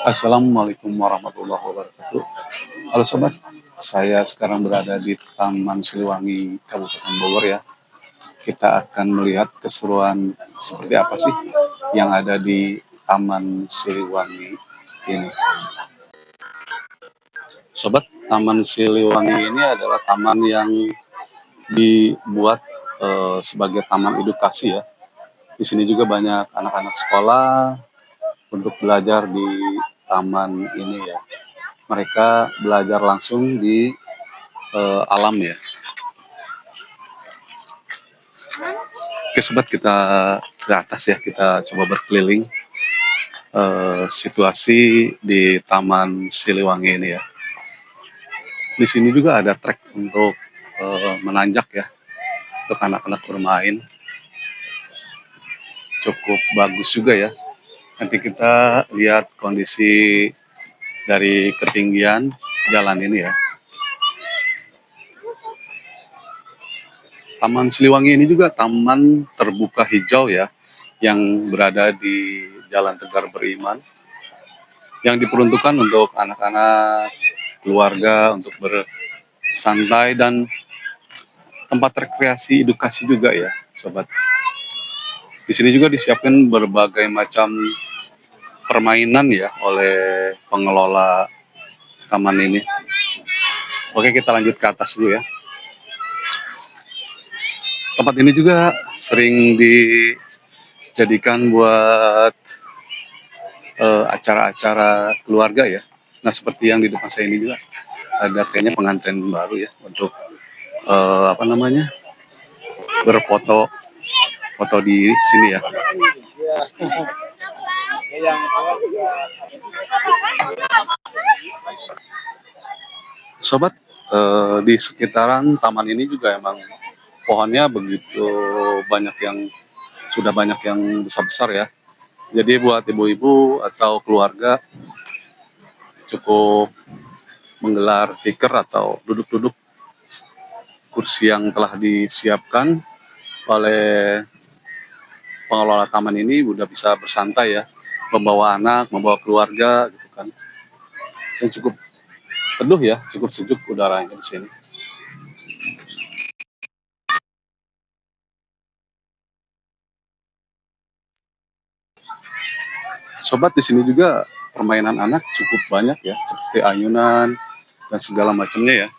Assalamualaikum warahmatullahi wabarakatuh. Halo sobat, saya sekarang berada di Taman Siliwangi, Kabupaten Bogor ya. Kita akan melihat keseruan seperti apa sih yang ada di Taman Siliwangi ini. Sobat, Taman Siliwangi ini adalah taman yang dibuat sebagai taman edukasi ya. Di sini juga banyak anak-anak sekolah untuk belajar di taman ini ya. Mereka belajar langsung di alam ya. Oke sobat, kita ke atas ya, kita coba berkeliling situasi di Taman Siliwangi ini ya. Di sini juga ada trek untuk menanjak ya, untuk anak-anak bermain. Cukup bagus juga ya. Nanti kita lihat kondisi dari ketinggian jalan ini ya. Taman Siliwangi ini juga taman terbuka hijau ya, yang berada di Jalan Tegar Beriman, yang diperuntukkan untuk anak-anak, keluarga, untuk bersantai dan tempat rekreasi edukasi juga ya, sobat. Di sini juga disiapkan berbagai macam permainan ya oleh pengelola taman ini. Oke, kita lanjut ke atas dulu ya. Tempat ini juga sering dijadikan buat acara-acara keluarga ya. Nah, seperti yang di depan saya ini juga ada kayaknya pengantin baru ya untuk apa namanya, berfoto foto di sini ya. Sobat, di sekitaran taman ini juga emang pohonnya begitu banyak, yang sudah banyak yang besar-besar ya. Jadi buat ibu-ibu atau keluarga cukup menggelar tikar atau duduk-duduk kursi yang telah disiapkan oleh pengelola taman ini, udah bisa bersantai ya, membawa anak, membawa keluarga gitu kan. Yang cukup teduh ya, cukup sejuk udaranya di sini. Sobat, di sini juga permainan anak cukup banyak ya, seperti ayunan dan segala macamnya ya.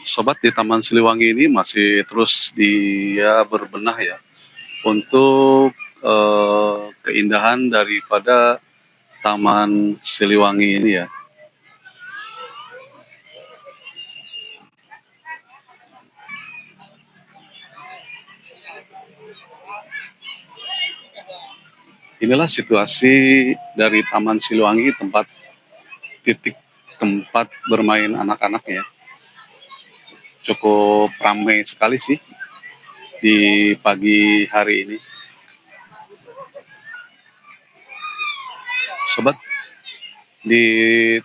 Sobat, di Taman Siliwangi ini masih terus dia berbenah ya untuk keindahan daripada Taman Siliwangi ini ya. Inilah situasi dari Taman Siliwangi, titik tempat bermain anak-anak ya. Cukup ramai sekali sih di pagi hari ini. Sobat, di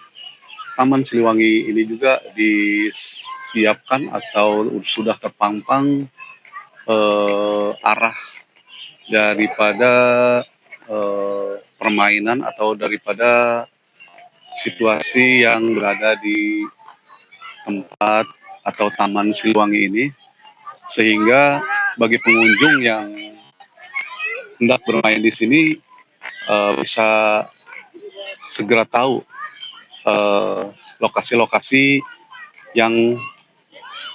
Taman Siliwangi ini juga disiapkan atau sudah terpampang arah daripada permainan atau daripada situasi yang berada di tempat atau Taman Siliwangi ini, sehingga bagi pengunjung yang hendak bermain di sini bisa segera tahu lokasi-lokasi yang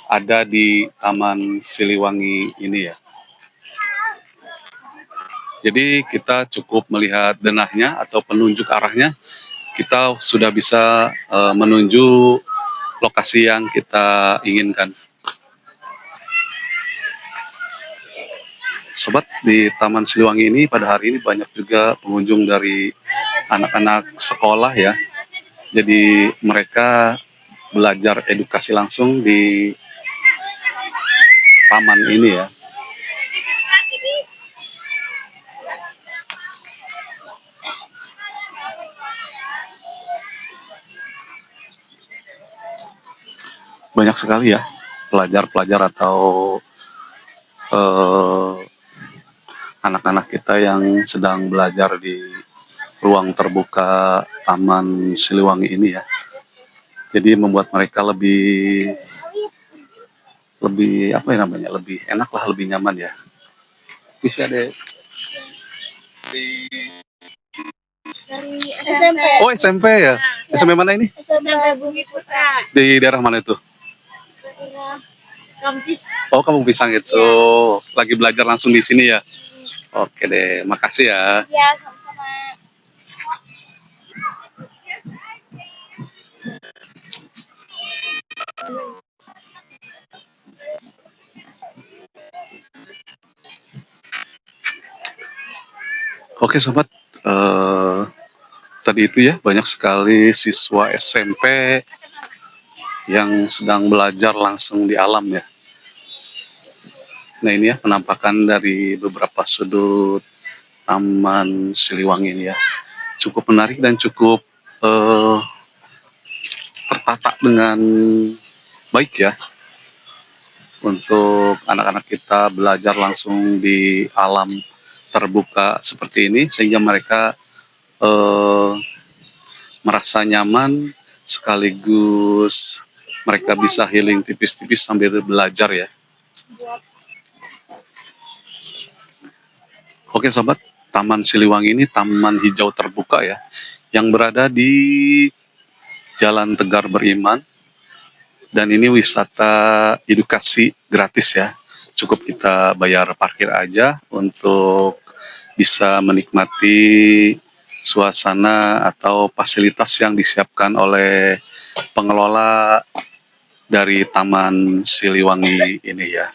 ada di Taman Siliwangi ini ya. Jadi kita cukup melihat denahnya atau penunjuk arahnya, kita sudah bisa menuju lokasi yang kita inginkan. Sobat, di Taman Siliwangi ini pada hari ini banyak juga pengunjung dari anak-anak sekolah ya. Jadi mereka belajar edukasi langsung di taman ini ya. banyak sekali ya pelajar-pelajar atau eh, anak-anak kita yang sedang belajar di ruang terbuka Taman Siliwangi ini ya. Jadi membuat mereka lebih lebih apa ya namanya, lebih enak lah, lebih nyaman ya. Bisa deh. Dari SMP. Oh, SMP ya. SMP mana ini? SMP Bumi Putra. Di daerah mana itu? Daerah Kampis. Oh, kamu Pisang itu. Lagi belajar langsung di sini ya. Oke deh, makasih ya. Ya, sama-sama. Oke sobat, tadi itu ya banyak sekali siswa SMP yang sedang belajar langsung di alam ya. Nah ini ya penampakan dari beberapa sudut Taman Siliwangi ini ya. Cukup menarik dan cukup eh, tertata dengan baik ya. Untuk anak-anak kita belajar langsung di alam terbuka seperti ini. Sehingga mereka eh, merasa nyaman sekaligus mereka bisa healing tipis-tipis sambil belajar ya. Oke sobat, Taman Siliwangi ini taman hijau terbuka ya, yang berada di Jalan Tegar Beriman, dan ini wisata edukasi gratis ya. Cukup kita bayar parkir aja untuk bisa menikmati suasana atau fasilitas yang disiapkan oleh pengelola dari Taman Siliwangi ini ya.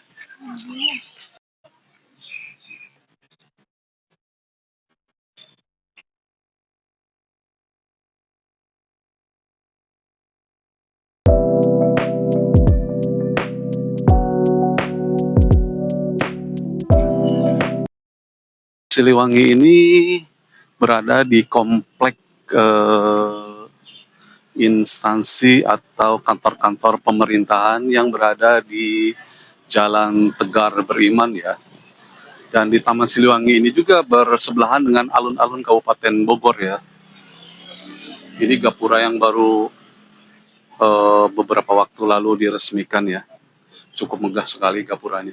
Siliwangi ini berada di komplek instansi atau kantor-kantor pemerintahan yang berada di Jalan Tegar Beriman ya. Dan di Taman Siliwangi ini juga bersebelahan dengan alun-alun Kabupaten Bogor ya. Ini gapura yang baru beberapa waktu lalu diresmikan ya. Cukup megah sekali gapuranya.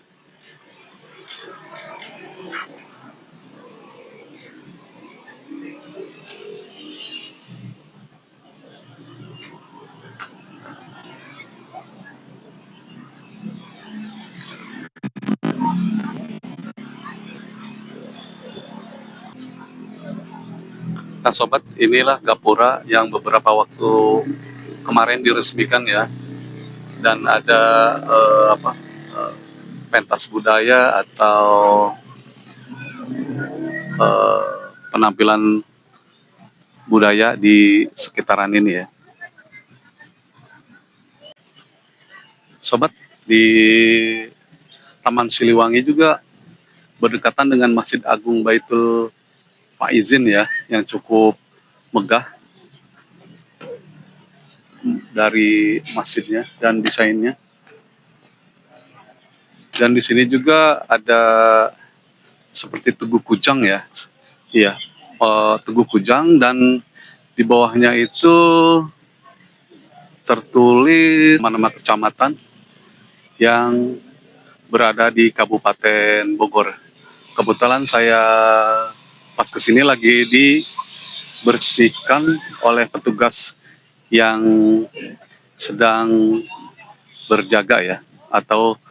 Nah sobat, inilah gapura yang beberapa waktu kemarin diresmikan ya. Dan ada pentas budaya atau eh, penampilan budaya di sekitaran ini ya. Sobat, di Taman Siliwangi juga berdekatan dengan Masjid Agung Baitul Faizin ya, yang cukup megah dari masjidnya dan desainnya. Dan di sini juga ada seperti Tugu Kujang ya. Iya, Tugu Kujang, dan di bawahnya itu tertulis nama-nama kecamatan yang berada di Kabupaten Bogor. Kebetulan saya pas kesini lagi dibersihkan oleh petugas yang sedang berjaga ya, atau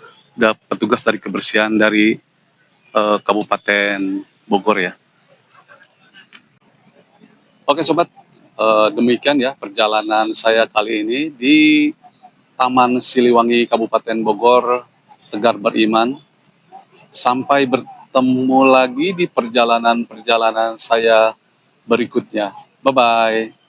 petugas dari kebersihan dari Kabupaten Bogor ya. Oke sobat, demikian ya perjalanan saya kali ini di Taman Siliwangi Kabupaten Bogor, Tegar Beriman. Sampai bertemu lagi di perjalanan-perjalanan saya berikutnya. Bye-bye.